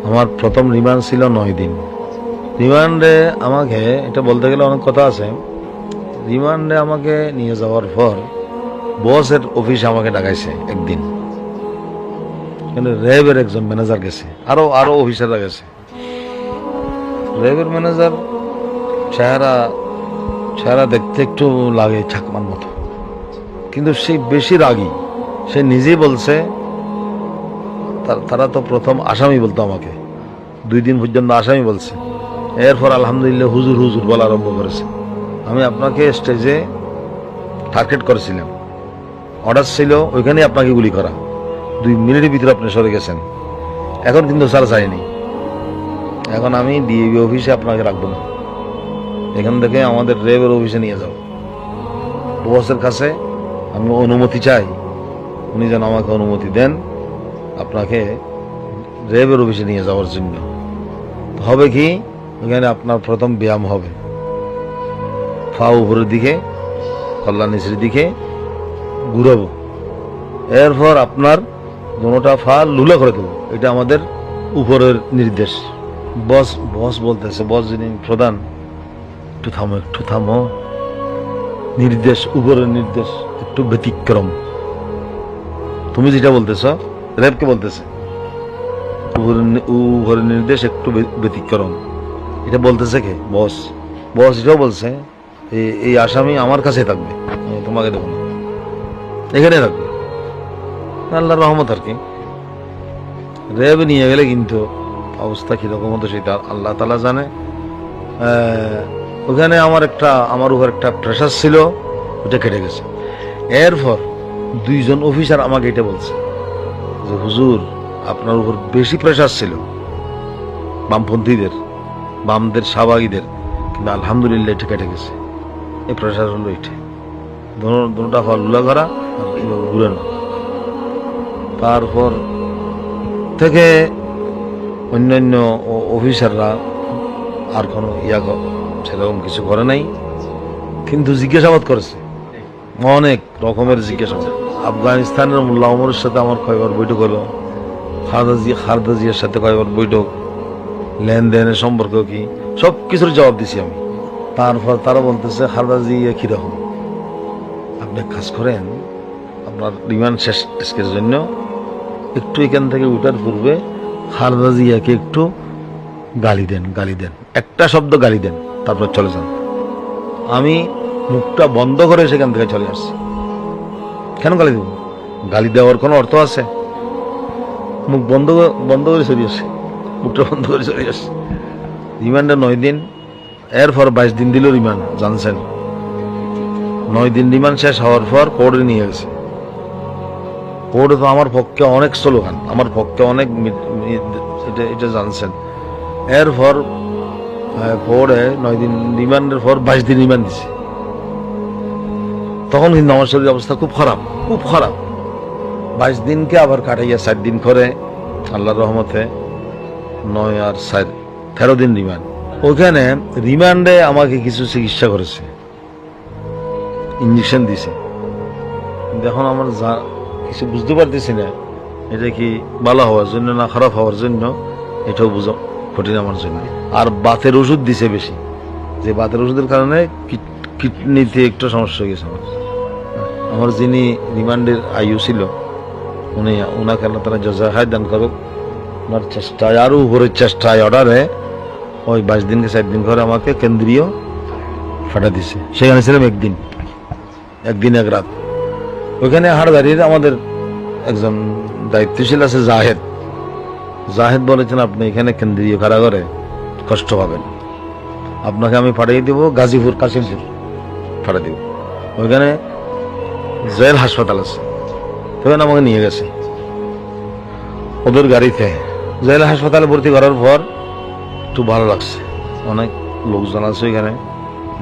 আমার প্রথম রিমান্ড ছিল 9 দিন। রিমান্ডে আমাকে, এটা বলতে গেলে অনেক কথা আছে, রিমান্ডে আমাকে নিয়ে যাওয়ার পর বসের অফিসে আমাকে ডাকাইছে একদিন। র্যাবের একজন ম্যানেজার গেছে, আরো অফিসাররা গেছে। র্যাবের ম্যানেজার চেহারা দেখতে একটু লাগে ছাকমার মতো, কিন্তু সে বেশি রাগী। সে নিজেই বলছে, তারা তো প্রথম আসামি বলতো আমাকে, 2 দিন পর্যন্ত আসামি বলছে। এরপর আলহামদুলিল্লাহ হুজুর হুজুর বলা আরম্ভ করেছে। আমি আপনাকে স্টেজে টার্গেট করেছিলাম, অর্ডার ছিল ওইখানে আপনাকে গুলি করা, 2 মিনিটের ভিতরে আপনি সরে গেছেন। এখন কিন্তু স্যার চাইনি, এখন আমি ডিএবি অফিসে আপনাকে রাখবো না, এখান থেকে আমাদের র্যাবের অফিসে নিয়ে যাও। বসের কাছে আমি অনুমতি চাই, উনি যেন আমাকে অনুমতি দেন আপনাকে র্যাবের অফিসে নিয়ে যাওয়ার জন্য। হবে কি, ওখানে আপনার প্রথম ব্যায়াম হবে, পা উপরের দিকে কল্যাণ নিচের দিকে ঘুরাবো, এরপর আপনার দুটা পা লুলা করে দেবো। এটা আমাদের উপরের নির্দেশ। বস বলতেছে, বস যিনি প্রধান, একটু থামো, নির্দেশ, উপরের নির্দেশ একটু ব্যতিক্রম। তুমি যেটা বলতেছ, র্যাবকে বলতেছে উপরের নির্দেশ একটু ব্যতিক্রম। এটা বলতেছে কে? বস এটাও বলছে এই আসামি আমার কাছে থাকবে, তোমাকে দেবো না, এখানে থাকবে। আল্লাহর রহমত আর কি। র্যাব নিয়ে গেলে কিন্তু অবস্থা কিরকম হতো সেটা আল্লাহ তাআলা জানে। ওখানে আমার উপর একটা প্রেশার ছিল, ওটা কেটে গেছে। এরপর 2 জন অফিসার আমাকে এটা বলছে যে হুজুর আপনার উপর বেশি প্রেশার ছিল বামদের শাহবাগীদের, কিন্তু আলহামদুলিল্লাহ এটা কেটে গেছে। এই প্রেশার হলো এটা, দুটা ফল লুলা করা আর এইভাবে ঘুরানো। তারপর থেকে অন্যান্য অফিসাররা আর কোনো সেরকম কিছু করে নাই, কিন্তু জিজ্ঞাসাবাদ করেছে, অনেক রকমের জিজ্ঞাসাবাদ। আফগানিস্তানের মোল্লা ওমরের সাথে আমার কয়েকবার বৈঠক হলো, খালেদা জিয়ার সাথে কয়েকবার বৈঠক, লেনদেনের সম্পর্ক কি, সব কিছুর জবাব দিছি আমি। তারপর তারা বলতেছে খালেদা জিয়া কিরকম, আপনি কাজ করেন, আপনার রিমান্ড শেষ আজকের জন্য একটু এখান থেকে উঠার পূর্বে খালেদা জিয়াকে একটু গালি দেন, একটা শব্দ গালি দেন, তারপর চলে যান। আমি মুখটা বন্ধ করে সেখান থেকে চলে আসছি। কেন গালি দেব? গালি দেওয়ার কোনো অর্থ আছে? মুখ বন্ধ করে চলে আসছে, মুখটা বন্ধ করে চলে আসছে। রিমান্ডে 9 দিন, এরপর 22 দিন দিল রিমান্ড, জানছেন। 9 দিন রিমান্ড শেষ হওয়ার পর কোর্টে নিয়ে গেছে। কোর্টে তো আমার পক্ষে অনেক স্লোগান, আমার পক্ষে অনেক, এটা জানছেন। এরপর কোর্টে 9 দিন রিমান্ডের পর 22 দিন রিমান্ড দিছে। তখন কিন্তু আমার শরীরের অবস্থা খুব খারাপ। 22 দিনকে আবার কাটাইয়া 4 দিন করে আল্লাহর রহমতে 9 আর 4 13 দিন রিমান্ড। ওখানে রিমান্ডে আমাকে কিছু চিকিৎসা করেছে, ইঞ্জেকশন দিছে। এখন আমার কিছু বুঝতে পারতেছি না, এটা কি ভালো হওয়ার জন্য না খারাপ হওয়ার জন্য, এটাও বুঝা কঠিন আমার জন্য। আর বাতের ওষুধ দিছে বেশি, যে বাতের ওষুধের কারণে কিডনিতে একটু সমস্যা হয়ে গেছে আমার। যিনি রিমান্ডের আয়ু ছিল, ওনাকে আল্লাহ তাআলা জাযায় দান করুক। ওনার চেষ্টায়, আরো উপরের চেষ্টায়, অর্ডারে ওই 22 দিনকে 4 দিন করে আমাকে কেন্দ্রীয় ফাটা দিছে। সেখানে ছিলাম একদিন এক রাত। ওইখানে হাটগাড়ির আমাদের একজন দায়িত্বশীল আছে, জাহেদ বলেছেন আপনি এখানে কেন্দ্রীয় কারাগারে কষ্ট পাবেন, আপনাকে আমি পাঠিয়ে দিব গাজীপুর, কাশিমপুর পাঠিয়ে দিব। ওইখানে জেল হাসপাতাল আছে, ওখানে আমাকে নিয়ে গেছে ওদের গাড়িতে। জেল হাসপাতালে ভর্তি করার পর একটু ভালো লাগছে, অনেক লোকজন আছে ওইখানে,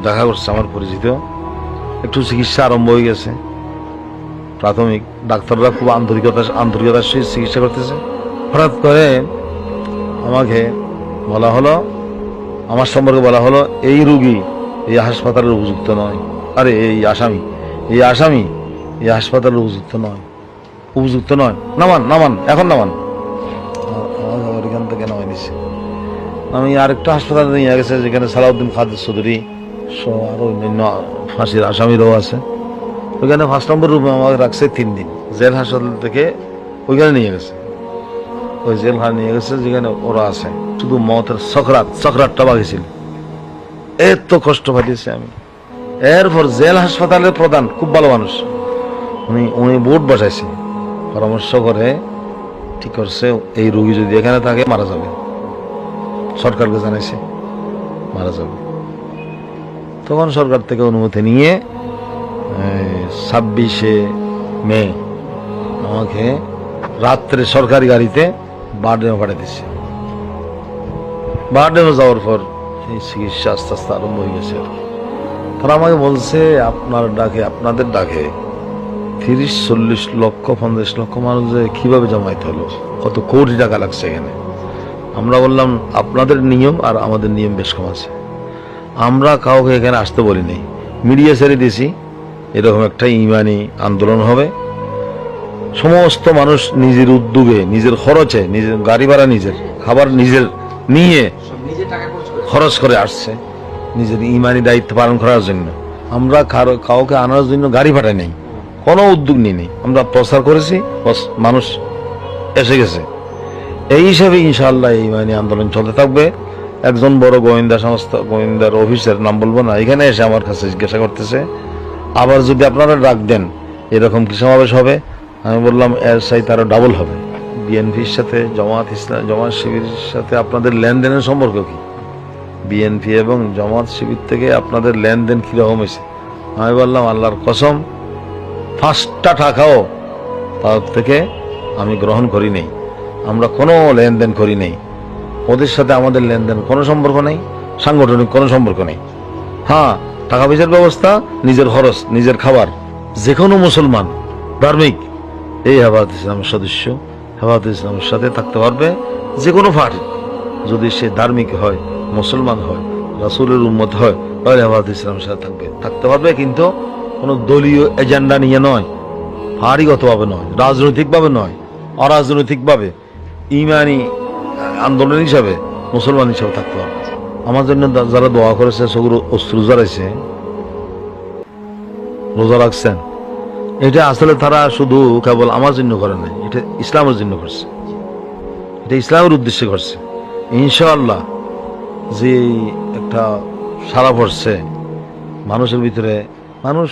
দেখা করছে আমার পরিচিত, একটু চিকিৎসা আরম্ভ হয়ে গেছে। প্রাথমিক ডাক্তাররা খুব আন্তরিকতার সহিত চিকিৎসা করতেছে। হঠাৎ করে আমাকে বলা হলো, আমার সম্পর্কে বলা হলো, এই রুগী এই হাসপাতালের উপযুক্ত নয়। আরে এই আসামি এই হাসপাতালের উপযুক্ত নয়, নামান, এখন নামান। আমাকে এখান থেকে নামাই নিছে। আমি আরেকটা হাসপাতালে নিয়ে গেছে, যেখানে সালাউদ্দিন কাদের চৌধুরী সহ আরো অন্যান্য ফাঁসির আসামিরাও আছে। ওইখানে 1 নম্বর রুমে আমাকে রাখছে 3 দিন। জেল হাসপাতাল থেকে ওইখানে নিয়ে গেছে, ওই জেলখানা নিয়ে গেছে যেখানে ওরা আছে। শুধু মতের সকরাতটা বাকি ছিল। এত কষ্ট পাঠিয়েছি আমি। এরপর জেল হাসপাতালের প্রধান খুব ভালো মানুষ, উনি বোর্ড বসাইছে, পরামর্শ করে ঠিক করছে এই রোগী যদি এখানে থাকে মারা যাবে। সরকারকে জানাইছে মারা যাবে। তখন সরকার থেকে অনুমতি নিয়ে 26শে মে আমাকে রাত্রে সরকারি গাড়িতে বারডেমে পাঠিয়ে দিচ্ছে। বারডেমে যাওয়ার পর এই চিকিৎসা আস্তে আস্তে আরম্ভ হয়ে গেছে। তারা আমাকে বলছে আপনাদের ডাকে 30-40 লক্ষ 50 লক্ষ মানুষ যে কিভাবে জমাইতে হলো, কত কোটি টাকা লাগছে এখানে। আমরা বললাম আপনাদের নিয়ম আর আমাদের নিয়ম বেশ কম আছে। আমরা কাউকে এখানে আসতে বলিনি, মিডিয়া ছেড়ে দিয়েছি এরকম একটা ইমানি আন্দোলন হবে। সমস্ত মানুষ নিজের উদ্যোগে, নিজের খরচে, নিজের গাড়ি ভাড়া, নিজের খাবার নিজের নিয়ে খরচ করে আসছে নিজের ইমানি দায়িত্ব পালন করার জন্য। আমরা কাউকে আনার জন্য গাড়ি ভাড়া নেই, কোনো উদ্যোগ নিই। আমরা প্রচার করেছি, মানুষ এসে গেছে। এই হিসাবে ইনশাআল্লাহ এই ইমানি আন্দোলন চলতে থাকবে। একজন বড় গোয়েন্দা সংস্থা, গোয়েন্দার অফিসার, নাম বলবো না, এখানে এসে আমার কাছে জিজ্ঞাসা করতেছে আবার যদি আপনারা ডাক দেন এরকম কি সমাবেশ হবে? আমি বললাম এর চাইতে আরো ডাবল হবে। বিএনপির সাথে জামাত শিবিরের সাথে আপনাদের লেনদেনের সম্পর্ক কি? বিএনপি এবং জামাত শিবির থেকে আপনাদের লেনদেন কিরকম হয়েছে? আমি বললাম আল্লাহর কসম 5টা টাকাও তার থেকে আমি গ্রহণ করি নেই, আমরা কোনো লেনদেন করি নেই। ওদের সাথে আমাদের লেনদেন কোনো সম্পর্ক নেই, সাংগঠনিক কোনো সম্পর্ক নেই। হ্যাঁ, টাকা পয়সার ব্যবস্থা, নিজের খরচ, নিজের খাবার। যে কোনো মুসলমান ধার্মিক এই হেফাজত ইসলামের সদস্য, হেফাজত ইসলামের সাথে থাকতে পারবে। যে কোনো পার্টি যদি সে ধার্মিক হয়, মুসলমান হয়, রাসূলের উম্মত হয়, তাহলে হেফাজত ইসলামের সাথে থাকতে পারবে। কিন্তু কোনো দলীয় এজেন্ডা নিয়ে নয়, পার্টিগতভাবে নয়, রাজনৈতিকভাবে নয়, অরাজনৈতিকভাবে ইমানি আন্দোলন হিসাবে, মুসলমান হিসাবে থাকতে পারবে। আমার জন্য যারা দোয়া করেছে, সগুলো অস্ত্র জ্বালাইছে, রোজা রাখছেন, এটা আসলে তারা শুধু কেবল আমার জন্য করে নাই, এটা ইসলামের জন্য করছে, এটা ইসলামের উদ্দেশ্যে করছে। ইনশাআল্লাহ যে একটা সারা পড়ছে মানুষের ভিতরে, মানুষ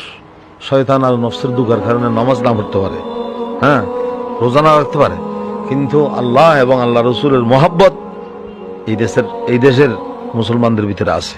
শয়তান আর নফসের দুঃখের কারণে নামাজ না পড়তে পারে, হ্যাঁ, রোজা না রাখতে পারে, কিন্তু আল্লাহ এবং আল্লাহ রসুলের মহাব্বত এই দেশের মুসলমানদের ভিতরে আছে।